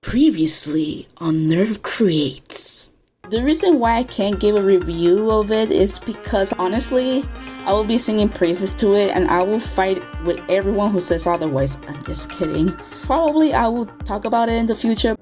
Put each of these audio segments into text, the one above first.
Previously on N.E.R.V Creates. The reason why I can't give a review of it is because honestly, I will be singing praises to it and I will fight with everyone who says otherwise. I'm just kidding. Probably I will talk about it in the future.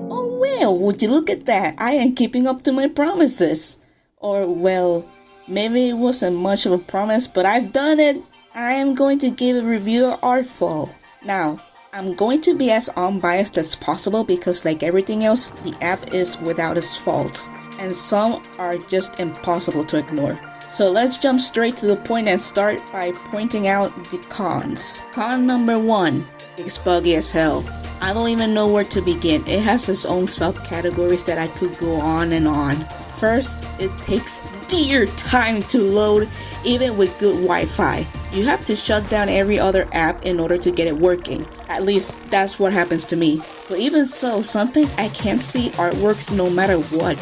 Oh well, would you look at that? I am keeping up to my promises. Or well, maybe it wasn't much of a promise, but I've done it. I am going to give a review of Artfol. Now, I'm going to be as unbiased as possible because like everything else, the app is without its faults, and some are just impossible to ignore. So let's jump straight to the point and start by pointing out the cons. Con number 1, it's buggy as hell. I don't even know where to begin. It has its own subcategories that I could go on and on. First, it takes dear time to load, even with good Wi-Fi. You have to shut down every other app in order to get it working. At least, that's what happens to me. But even so, sometimes I can't see artworks no matter what.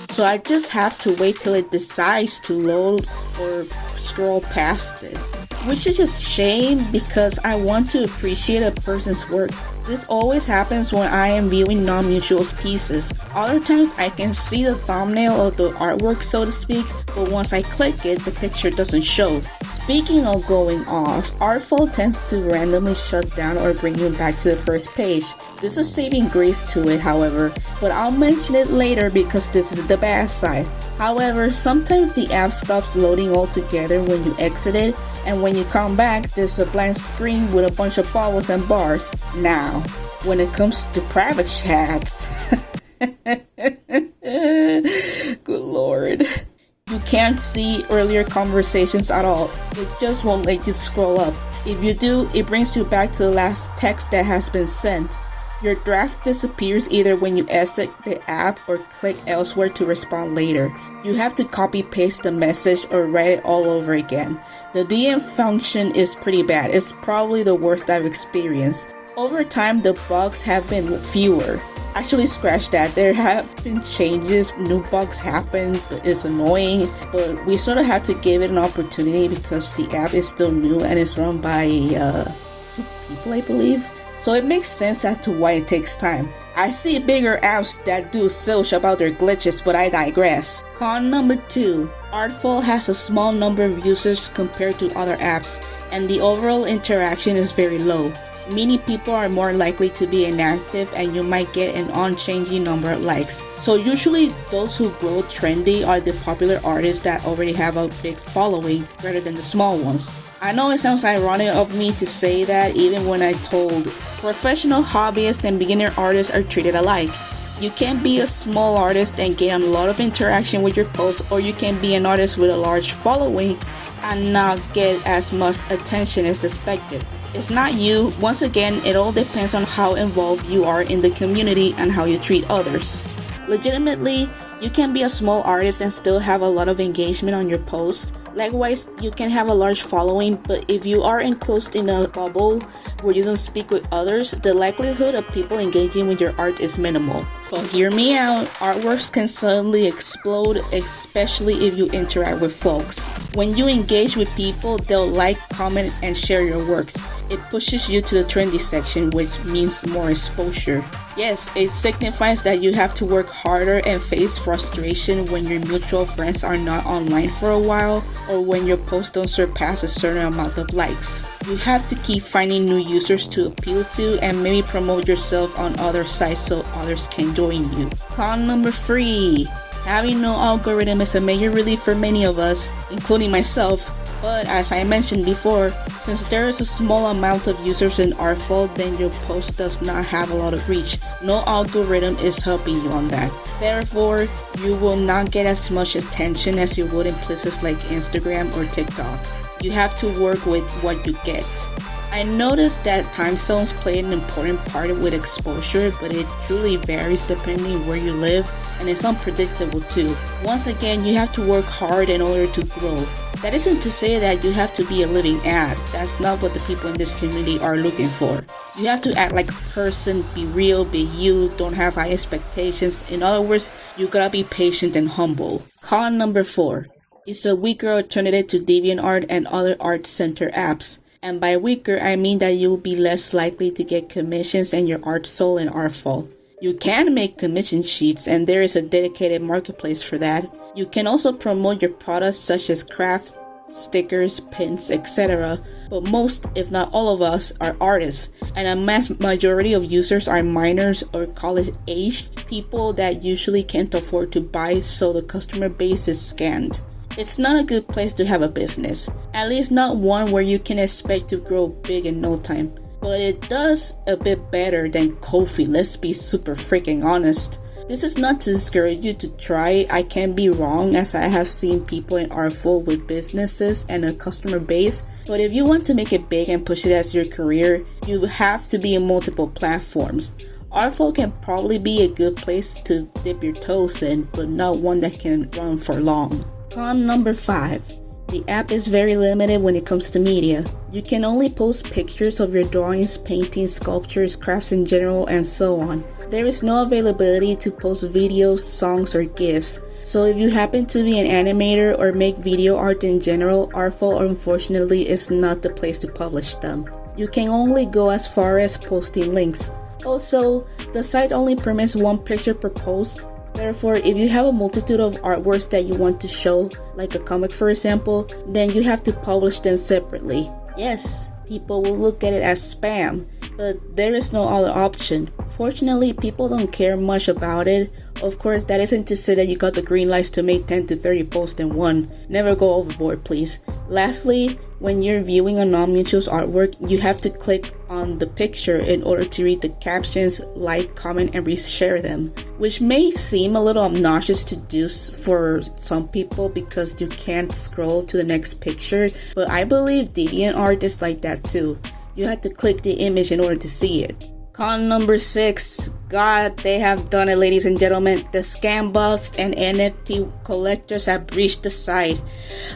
So I just have to wait till it decides to load or scroll past it. Which is a shame because I want to appreciate a person's work. This always happens when I am viewing non-mutual pieces. Other times I can see the thumbnail of the artwork, so to speak, but once I click it, the picture doesn't show. Speaking of going off, Artfol tends to randomly shut down or bring you back to the first page. There's a saving grace to it, however, but I'll mention it later because this is the bad side. However, sometimes the app stops loading altogether when you exit it, and when you come back, there's a blank screen with a bunch of bubbles and bars. Now, when it comes to private chats, good lord, you can't see earlier conversations at all. It just won't let you scroll up. If you do, it brings you back to the last text that has been sent. Your draft disappears either when you exit the app or click elsewhere to respond later. You have to copy paste the message or write it all over again. The DM function is pretty bad. It's probably the worst I've experienced. Over time, the bugs have been fewer. Actually, scratch that. There have been changes, new bugs happen, but it's annoying. But we sort of have to give it an opportunity because the app is still new and it's run by 2 people, I believe. So it makes sense as to why it takes time. I see bigger apps that do zilch about their glitches, but I digress. Con number 2. Artfol has a small number of users compared to other apps, and the overall interaction is very low. Many people are more likely to be inactive and you might get an unchanging number of likes. So usually those who grow trendy are the popular artists that already have a big following rather than the small ones. I know it sounds ironic of me to say that even when I told professional hobbyists and beginner artists are treated alike. You can be a small artist and gain a lot of interaction with your posts, or you can be an artist with a large following and not get as much attention as expected. It's not you. Once again, it all depends on how involved you are in the community and how you treat others. Legitimately, you can be a small artist and still have a lot of engagement on your posts. Likewise, you can have a large following, but if you are enclosed in a bubble where you don't speak with others, the likelihood of people engaging with your art is minimal. But hear me out, artworks can suddenly explode, especially if you interact with folks. When you engage with people, they'll like, comment, and share your works. It pushes you to the trendy section, which means more exposure. Yes, it signifies that you have to work harder and face frustration when your mutual friends are not online for a while, or when your posts don't surpass a certain amount of likes. You have to keep finding new users to appeal to and maybe promote yourself on other sites so others can join you. Con number 3. Having no algorithm is a major relief for many of us, including myself. But as I mentioned before, since there is a small amount of users in Artfol, then your post does not have a lot of reach. No algorithm is helping you on that. Therefore, you will not get as much attention as you would in places like Instagram or TikTok. You have to work with what you get. I noticed that time zones play an important part with exposure, but it truly varies depending where you live, and it's unpredictable too. Once again, you have to work hard in order to grow. That isn't to say that you have to be a living ad. That's not what the people in this community are looking for. You have to act like a person, be real, be you, don't have high expectations. In other words, you gotta be patient and humble. Con number 4. It's a weaker alternative to DeviantArt and other art center apps. And by weaker, I mean that you will be less likely to get commissions and your art sold in Artfol. You can make commission sheets, and there is a dedicated marketplace for that. You can also promote your products such as crafts, stickers, pins, etc. But most, if not all of us, are artists, and a mass majority of users are minors or college-aged people that usually can't afford to buy, so the customer base is scanned. It's not a good place to have a business, at least not one where you can expect to grow big in no time. But it does a bit better than Ko-fi, let's be super freaking honest. This is not to discourage you to try, I can be wrong as I have seen people in Artfol with businesses and a customer base, but if you want to make it big and push it as your career, you have to be in multiple platforms. Artfol can probably be a good place to dip your toes in, but not one that can run for long. Con number 5. The app is very limited when it comes to media. You can only post pictures of your drawings, paintings, sculptures, crafts in general, and so on. There is no availability to post videos, songs, or GIFs. So if you happen to be an animator or make video art in general, Artfol unfortunately is not the place to publish them. You can only go as far as posting links. Also, the site only permits one picture per post. Therefore, if you have a multitude of artworks that you want to show, like a comic for example, then you have to publish them separately. Yes, people will look at it as spam, but there is no other option. Fortunately, people don't care much about it. Of course, that isn't to say that you got the green lights to make 10 to 30 posts in one. Never go overboard, please. Lastly, when you're viewing a non-mutual's artwork, you have to click on the picture in order to read the captions, like, comment, and reshare them, which may seem a little obnoxious to do for some people because you can't scroll to the next picture, but I believe DeviantArt is like that too. You have to click the image in order to see it. Con number 6. God, they have done it, ladies and gentlemen. The scam busts and NFT collectors have breached the site.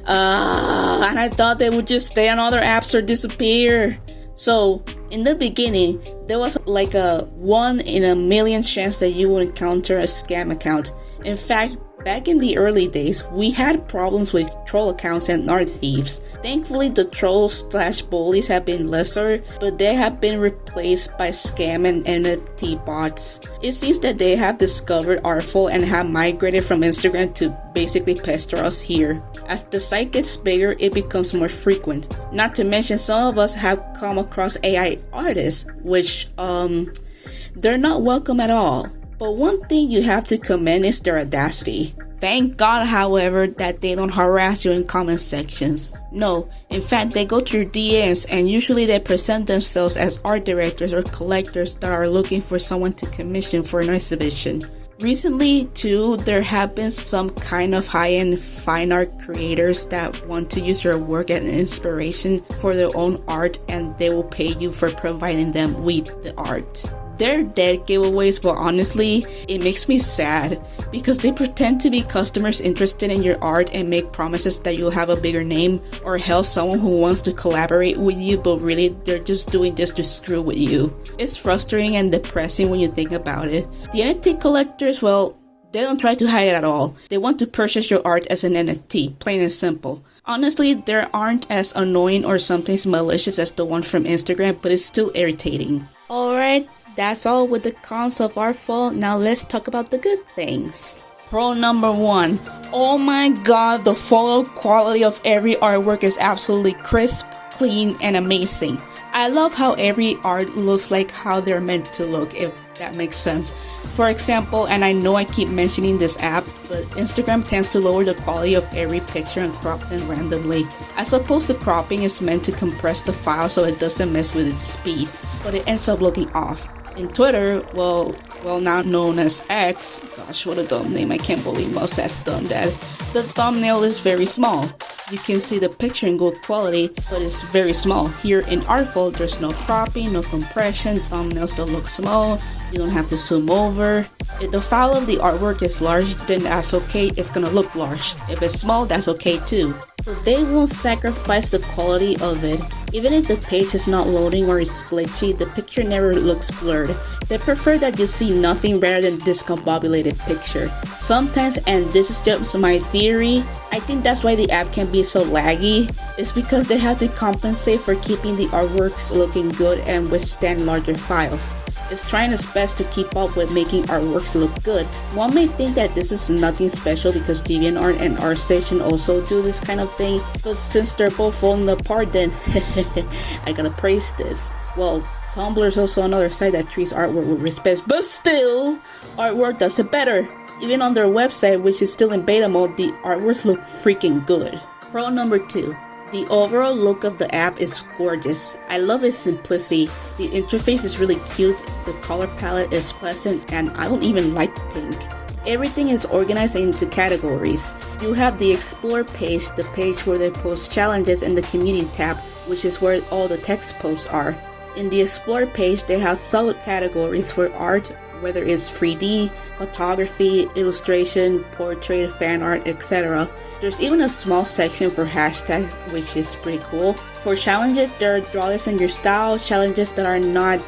And I thought they would just stay on other apps or disappear. So, in the beginning, there was like a 1 in a million chance that you would encounter a scam account. In fact, back in the early days, we had problems with troll accounts and art thieves. Thankfully, the trolls/bullies have been lesser, but they have been replaced by scam and NFT bots. It seems that they have discovered Artfol and have migrated from Instagram to basically pester us here. As the site gets bigger, it becomes more frequent. Not to mention, some of us have come across AI artists, which, they're not welcome at all. But one thing you have to commend is their audacity. Thank God, however, that they don't harass you in comment sections. No, in fact, they go to your DMs and usually they present themselves as art directors or collectors that are looking for someone to commission for an exhibition. Recently, too, there have been some kind of high-end fine art creators that want to use your work as inspiration for their own art, and they will pay you for providing them with the art. They're dead giveaways, but honestly, it makes me sad because they pretend to be customers interested in your art and make promises that you'll have a bigger name, or hell, someone who wants to collaborate with you, but really they're just doing this to screw with you. It's frustrating and depressing when you think about it. The NFT collectors, well, they don't try to hide it at all. They want to purchase your art as an NFT, plain and simple. Honestly, they aren't as annoying or something malicious as the one from Instagram, but it's still irritating. Alright. That's all with the cons of Artfol. Now let's talk about the good things. Pro number 1. Oh my god, the photo quality of every artwork is absolutely crisp, clean, and amazing. I love how every art looks like how they're meant to look, if that makes sense. For example, and I know I keep mentioning this app, but Instagram tends to lower the quality of every picture and crop them randomly. I suppose the cropping is meant to compress the file so it doesn't mess with its speed, but it ends up looking off. In Twitter, well now known as X, gosh, what a dumb name, I can't believe Musk has done that. The thumbnail is very small. You can see the picture in good quality, but it's very small. Here in Artfol, there's no cropping, no compression, thumbnails don't look small, you don't have to zoom over. If the file of the artwork is large, then that's okay, it's gonna look large. If it's small, that's okay too. But they won't sacrifice the quality of it. Even if the page is not loading or it's glitchy, the picture never looks blurred. They prefer that you see nothing rather than discombobulated picture. Sometimes, and this is just my theory, I think that's why the app can be so laggy. It's because they have to compensate for keeping the artworks looking good and withstand larger files. It's trying its best to keep up with making artworks look good. One may think that this is nothing special because DeviantArt and ArtStation also do this kind of thing, but since they're both falling apart, then I gotta praise this. Well, Tumblr is also another site that treats artwork with respect, but still, artwork does it better. Even on their website, which is still in beta mode, the artworks look freaking good. Pro number 2. The overall look of the app is gorgeous. I love its simplicity. The interface is really cute, the color palette is pleasant, and I don't even like pink. Everything is organized into categories. You have the Explore page, the page where they post challenges, and the Community tab, which is where all the text posts are. In the Explore page, they have solid categories for art, whether it's 3D, photography, illustration, portrait, fan art, etc. There's even a small section for hashtag, which is pretty cool. For challenges, there are draw this in your style, challenges that are not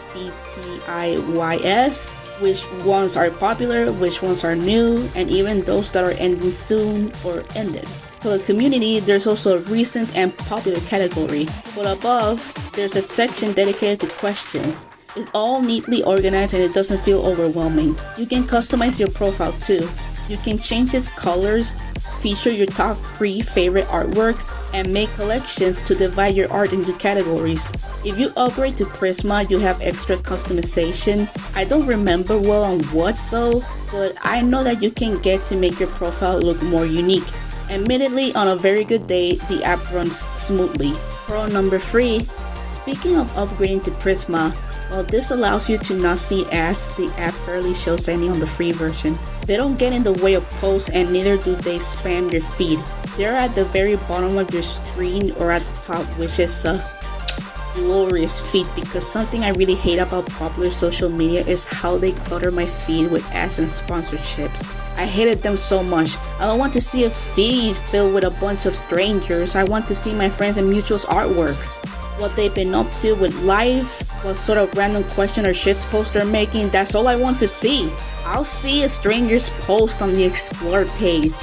DTIYS, which ones are popular, which ones are new, and even those that are ending soon or ended. For the community, there's also a recent and popular category, but above, there's a section dedicated to questions. It's all neatly organized and it doesn't feel overwhelming. You can customize your profile too. You can change its colors, feature your top 3 favorite artworks, and make collections to divide your art into categories. If you upgrade to Prisma, you have extra customization. I don't remember well on what though, but I know that you can get to make your profile look more unique. Admittedly, on a very good day, the app runs smoothly. Pro number 3. Speaking of upgrading to Prisma, while this allows you to not see ads, the app barely shows any on the free version. They don't get in the way of posts and neither do they spam your feed. They're at the very bottom of your screen or at the top, which is a glorious feed because something I really hate about popular social media is how they clutter my feed with ads and sponsorships. I hated them so much. I don't want to see a feed filled with a bunch of strangers. I want to see my friends and mutuals' artworks. What they've been up to with life, what sort of random question or shitpost they're making, that's all I want to see. I'll see a stranger's post on the Explore page.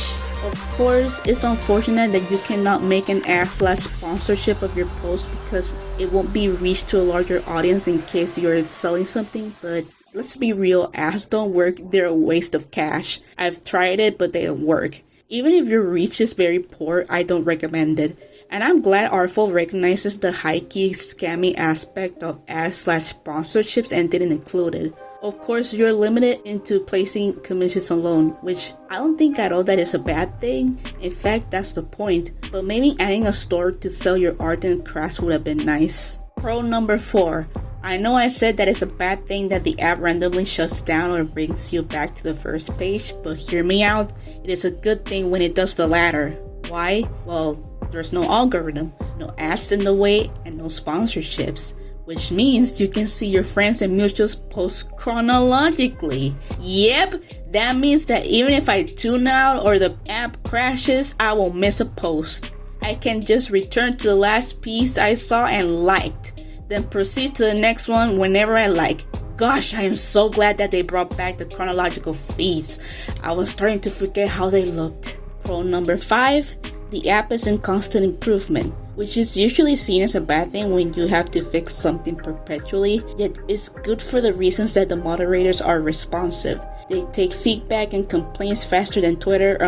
Of course, it's unfortunate that you cannot make an ad/sponsorship of your post because it won't be reached to a larger audience in case you're selling something, but let's be real, ads don't work, they're a waste of cash. I've tried it, but they don't work. Even if your reach is very poor, I don't recommend it. And I'm glad Artfol recognizes the high-key scammy aspect of ads/sponsorships and didn't include it. Of course, you're limited into placing commissions alone, which I don't think at all that is a bad thing. In fact, that's the point. But maybe adding a store to sell your art and crafts would have been nice. Pro number 4. I know I said that it's a bad thing that the app randomly shuts down or brings you back to the first page, but hear me out. It is a good thing when it does the latter. Why? Well, there's no algorithm, no ads in the way, and no sponsorships, which means you can see your friends and mutuals post chronologically. Yep, that means that even if I tune out or the app crashes, I won't miss a post. I can just return to the last piece I saw and liked, then proceed to the next one whenever I like. Gosh, I am so glad that they brought back the chronological feeds. I was starting to forget how they looked. Pro number 5. The app is in constant improvement, which is usually seen as a bad thing when you have to fix something perpetually, yet it's good for the reasons that the moderators are responsive. They take feedback and complaints faster than Twitter,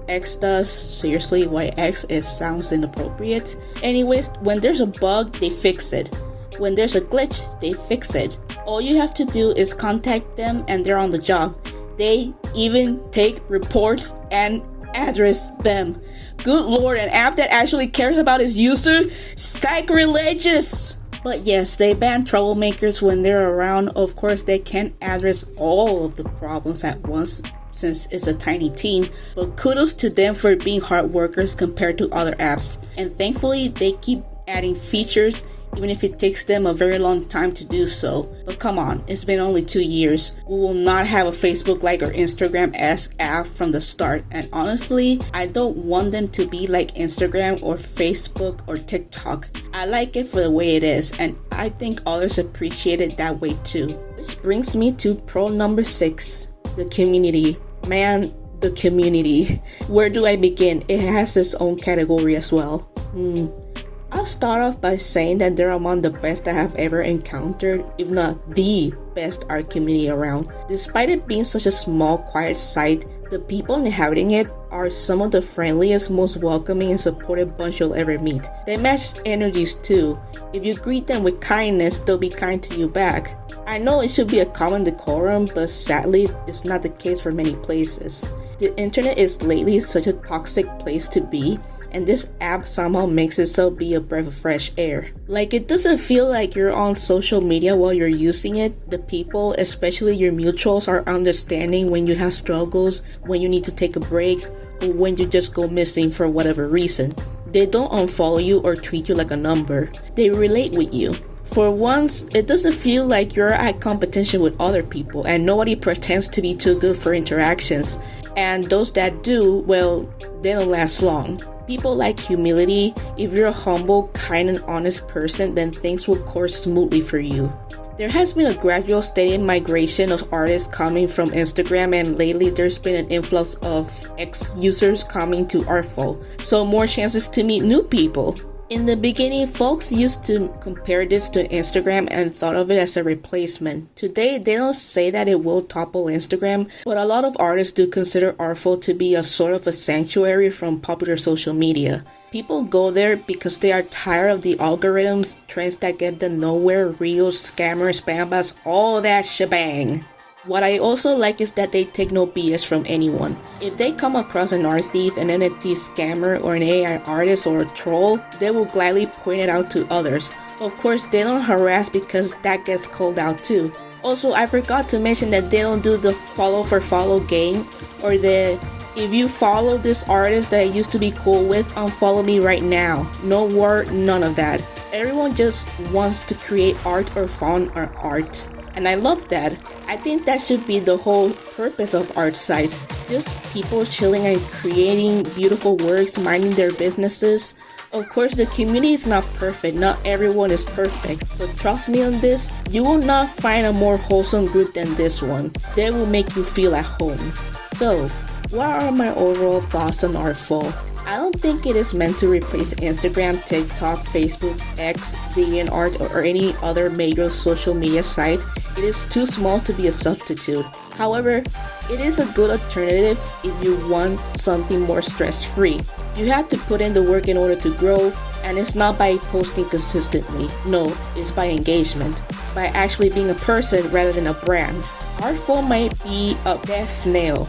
X does. Seriously, why X? It sounds inappropriate. Anyways, when there's a bug, they fix it. When there's a glitch, they fix it. All you have to do is contact them and they're on the job. They even take reports and address them. Good lord, an app that actually cares about its user? Sacrilegious! But yes, they ban troublemakers when they're around. Of course, they can't address all of the problems at once since it's a tiny team, but kudos to them for being hard workers compared to other apps. And thankfully, they keep adding features even if it takes them a very long time to do so. But come on, it's been only 2 years. We will not have a Facebook-like or Instagram-esque app from the start, and honestly, I don't want them to be like Instagram or Facebook or TikTok. I like it for the way it is, and I think others appreciate it that way too. Which brings me to pro number 6, the community. Man, the community. Where do I begin? It has its own category as well. I'll start off by saying that they're among the best I have ever encountered, if not the best art community around. Despite it being such a small, quiet site, the people inhabiting it are some of the friendliest, most welcoming and supportive bunch you'll ever meet. They match energies too. If you greet them with kindness, they'll be kind to you back. I know it should be a common decorum, but sadly, it's not the case for many places. The internet is lately such a toxic place to be, and this app somehow makes itself be a breath of fresh air. Like, it doesn't feel like you're on social media while you're using it. The people, especially your mutuals, are understanding when you have struggles, when you need to take a break, or when you just go missing for whatever reason. They don't unfollow you or treat you like a number. They relate with you. For once, it doesn't feel like you're at competition with other people, and nobody pretends to be too good for interactions. And those that do, well, they don't last long. People like humility. If you're a humble, kind, and honest person, then things will course smoothly for you. There has been a gradual steady migration of artists coming from Instagram, and lately there's been an influx of ex-users coming to Artfol, so more chances to meet new people. In the beginning, folks used to compare this to Instagram and thought of it as a replacement. Today, they don't say that it will topple Instagram, but a lot of artists do consider Artfol to be a sort of a sanctuary from popular social media. People go there because they are tired of the algorithms, trends that get them nowhere, reels, scammers, spam bots, all that shebang. What I also like is that they take no BS from anyone. If they come across an art thief, an NFT scammer, or an AI artist or a troll, they will gladly point it out to others. Of course, they don't harass because that gets called out too. Also, I forgot to mention that they don't do the follow for follow game, or the if you follow this artist that I used to be cool with, unfollow me right now. No word, none of that. Everyone just wants to create art or fun or art. And I love that. I think that should be the whole purpose of art sites. Just people chilling and creating beautiful works, minding their businesses. Of course, the community is not perfect. Not everyone is perfect. But trust me on this, you will not find a more wholesome group than this one. They will make you feel at home. So, what are my overall thoughts on Artfol? I don't think it is meant to replace Instagram, TikTok, Facebook, X, DeviantArt, or any other major social media site. It is too small to be a substitute. However, it is a good alternative if you want something more stress-free. You have to put in the work in order to grow, and it's not by posting consistently. No, it's by engagement, by actually being a person rather than a brand. Artfol might be a death nail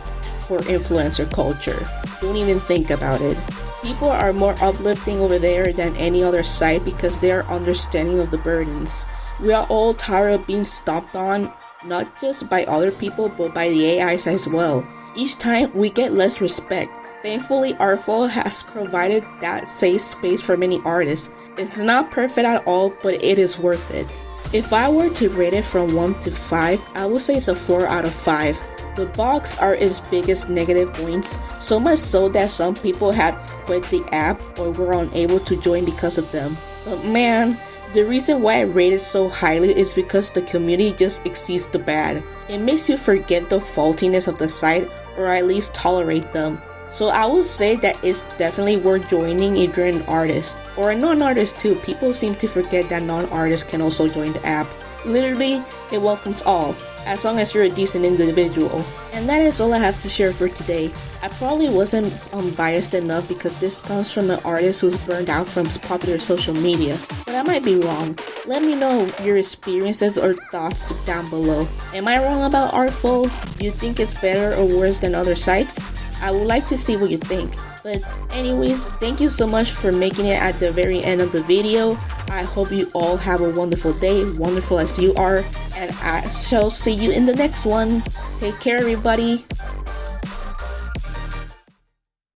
for influencer culture. Don't even think about it. People are more uplifting over there than any other site because they are understanding of the burdens. We are all tired of being stomped on, not just by other people but by the AIs as well. Each time we get less respect. Thankfully, Artfol has provided that safe space for many artists. It's not perfect at all, but it is worth it. If I were to rate it from 1 to 5, I would say it's a 4 out of 5. The bugs are its biggest negative points, so much so that some people have quit the app or were unable to join because of them. But man, the reason why I rate it so highly is because the community just exceeds the bad. It makes you forget the faultiness of the site, or at least tolerate them. So I would say that it's definitely worth joining if you're an artist, or a non-artist too. People seem to forget that non-artists can also join the app. Literally, it welcomes all, as long as you're a decent individual. And that is all I have to share for today. I probably wasn't unbiased enough because this comes from an artist who's burned out from popular social media, but I might be wrong. Let me know your experiences or thoughts down below. Am I wrong about Artfol? Do you think it's better or worse than other sites? I would like to see what you think. But anyways, thank you so much for making it at the very end of the video. I hope you all have a wonderful day, wonderful as you are, and I shall see you in the next one. Take care, everybody.